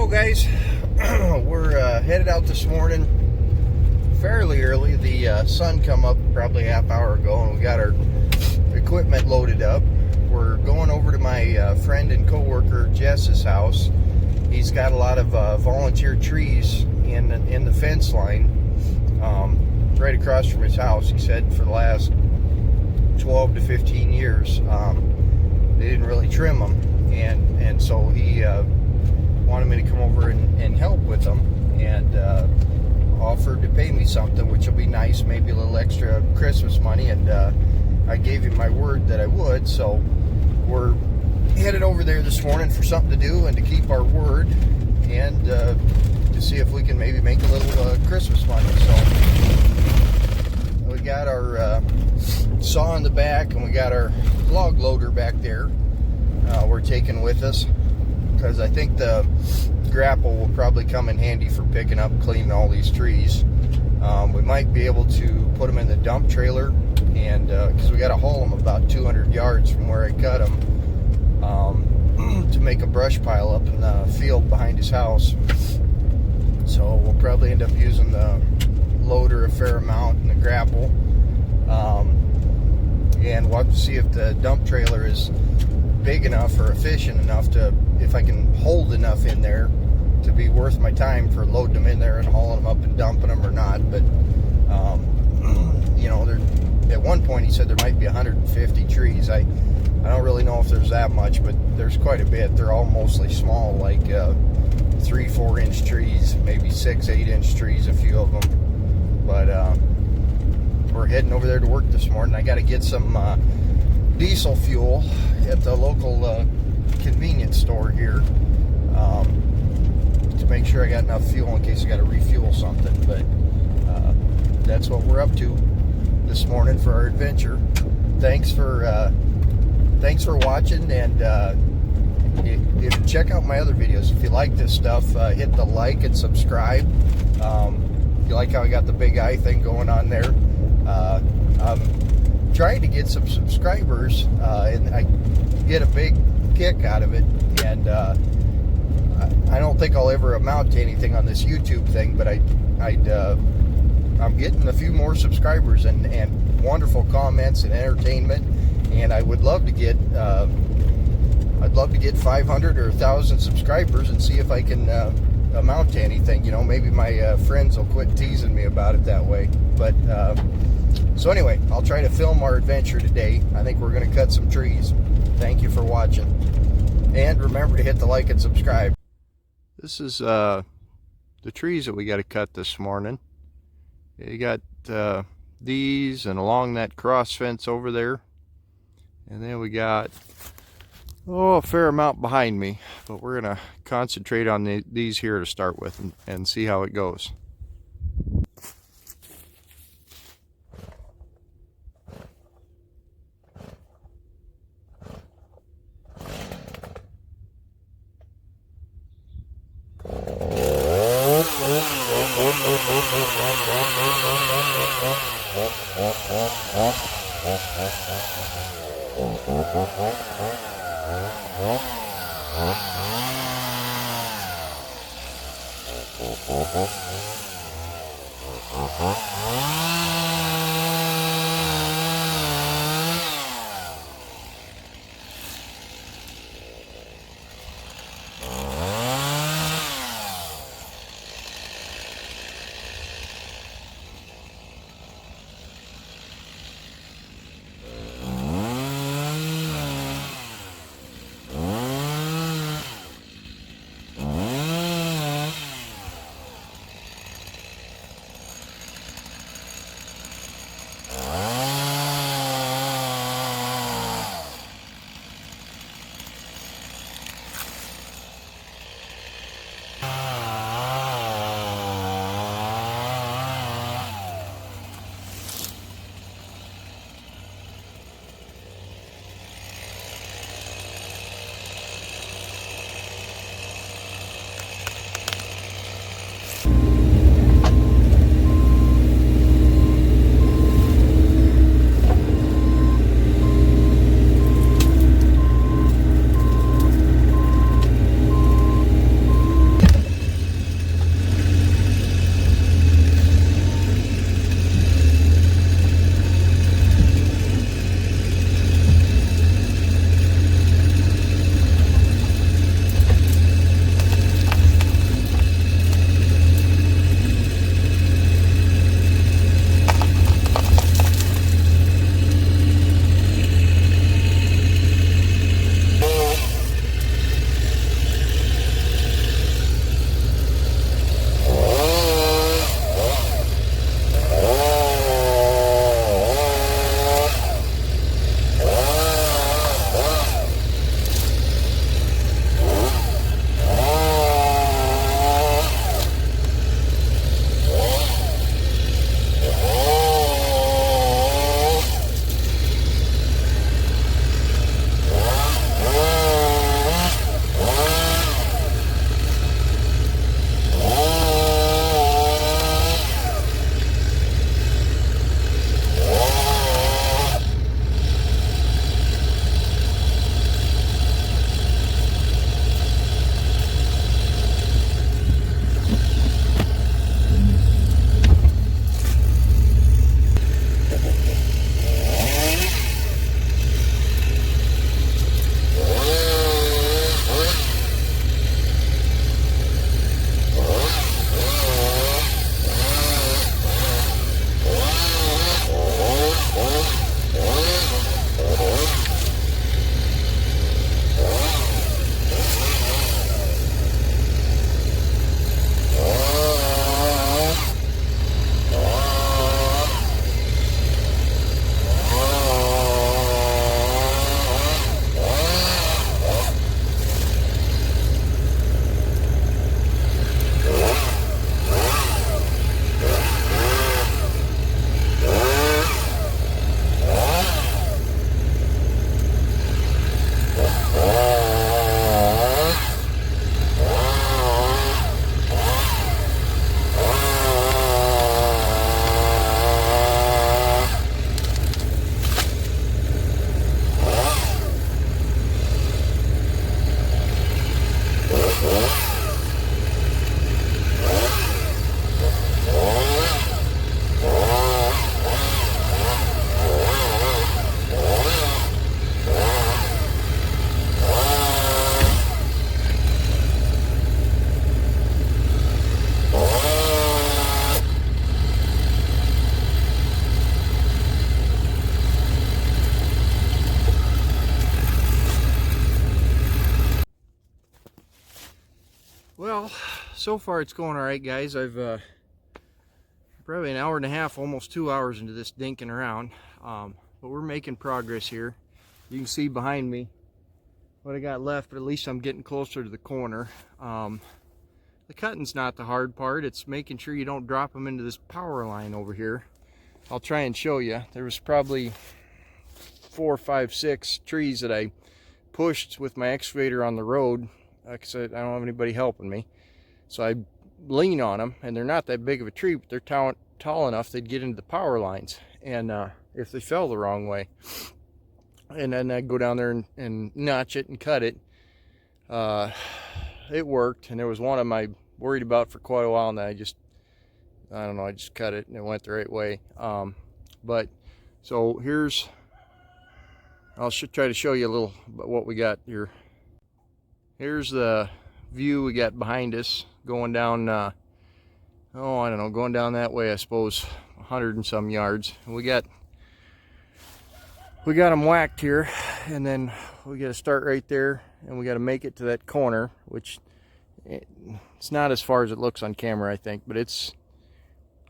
guys, we're headed out this morning fairly early. The sun come up probably a half hour ago, and we got our equipment loaded up. We're going over to my friend and co-worker Jess's house. He's got a lot of volunteer trees in the fence line right across from his house. He said for the last 12 to 15 years they didn't really trim them, and so he wanted me to come over and help with them, and offered to pay me something, which will be nice, maybe a little extra Christmas money, and I gave him my word that I would. So we're headed over there this morning for something to do and to keep our word, and to see if we can maybe make a little Christmas money. So we got our saw in the back, and we got our log loader back there we're taking with us, because I think the grapple will probably come in handy for picking up, cleaning all these trees. We might be able to put them in the dump trailer, and because we got to haul them about 200 yards from where I cut them to make a brush pile up in the field behind his house. So we'll probably end up using the loader a fair amount and the grapple, and we'll have to see if the dump trailer is big enough or efficient enough to, if I can hold enough in there to be worth my time for loading them in there and hauling them up and dumping them or not. But you know, at one point he said there might be 150 trees. I don't really know if there's that much, but there's quite a bit. They're all mostly small, like 3-4 inch trees, maybe 6-8 inch trees, a few of them. But we're heading over there to work this morning. I got to get some diesel fuel at the local convenience store here to make sure I got enough fuel in case I got to refuel something. But that's what we're up to this morning for our adventure. Thanks for watching, and if you check out my other videos. If you like this stuff, hit the like and subscribe. If you like how I got the big eye thing going on there, I'm trying to get some subscribers, and I get a big kick out of it, and I don't think I'll ever amount to anything on this YouTube thing, but I'm getting a few more subscribers and wonderful comments and entertainment, and I would love to get 500 or 1,000 subscribers and see if I can amount to anything. You know, maybe my friends will quit teasing me about it that way. But so anyway, I'll try to film our adventure today. I think we're going to cut some trees. Thank you for watching, and remember to hit the like and subscribe. This is the trees that we got to cut this morning. You got these, and along that cross fence over there, and then we got a fair amount behind me, but we're gonna concentrate on these here to start with, and see how it goes. Well, so far it's going all right, guys. I've probably an hour and a half, almost 2 hours into this dinking around, but we're making progress here. You can see behind me what I got left, but at least I'm getting closer to the corner. The cutting's not the hard part. It's making sure you don't drop them into this power line over here. I'll try and show you. There was probably 4, 5, 6 trees that I pushed with my excavator on the road. Like I said, I don't have anybody helping me, so I lean on them, and they're not that big of a tree, but they're tall enough they'd get into the power lines, and if they fell the wrong way, and then I'd go down there and notch it and cut it. It worked, and there was one of them I worried about for quite a while, and then I just cut it and it went the right way. But so I'll try to show you a little about what we got here. Here's the view we got behind us going down, I don't know, going down that way, I suppose, 100 and some yards. And we got them whacked here, and then we got to start right there, and we got to make it to that corner, which it's not as far as it looks on camera, I think, but it's,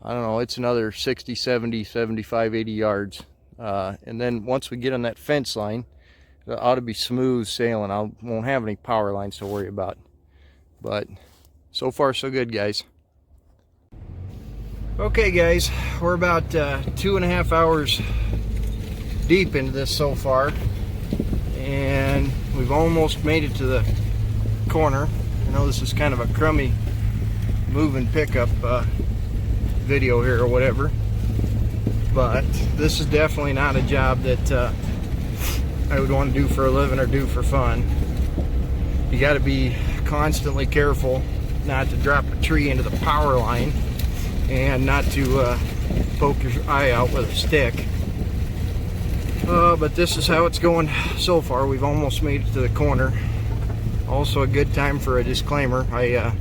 I don't know, it's another 60, 70, 75, 80 yards. And then once we get on that fence line, it ought to be smooth sailing. I won't have any power lines to worry about. But so far so good, guys. Okay, guys, we're about 2.5 hours deep into this so far, and we've almost made it to the corner. I know this is kind of a crummy moving pickup video here or whatever, but this is definitely not a job that I would want to do for a living or do for fun. You got to be constantly careful not to drop a tree into the power line, and not to poke your eye out with a stick. But this is how it's going so far. We've almost made it to the corner. Also a good time for a disclaimer. I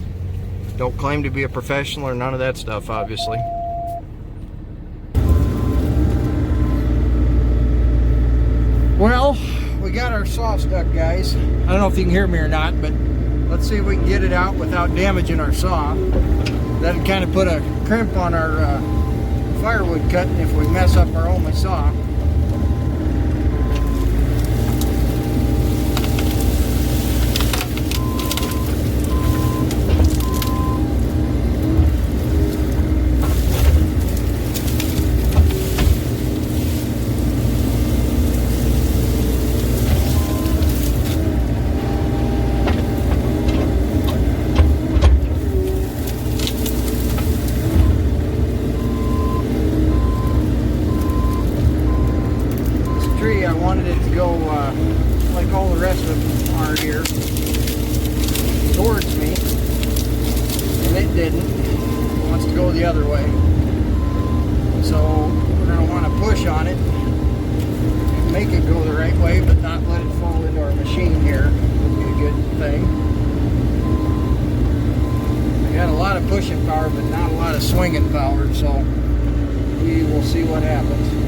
don't claim to be a professional or none of that stuff, obviously. Well, we got our saw stuck, guys. I don't know if you can hear me or not, but let's see if we can get it out without damaging our saw. That'd kind of put a crimp on our firewood cutting if we mess up our only saw. I wanted it to go like all the rest of them are here, towards me, and it didn't. It wants to go the other way. So we're going to want to push on it and make it go the right way, but not let it fall into our machine here. Would be a good thing. I got a lot of pushing power, but not a lot of swinging power, so we will see what happens.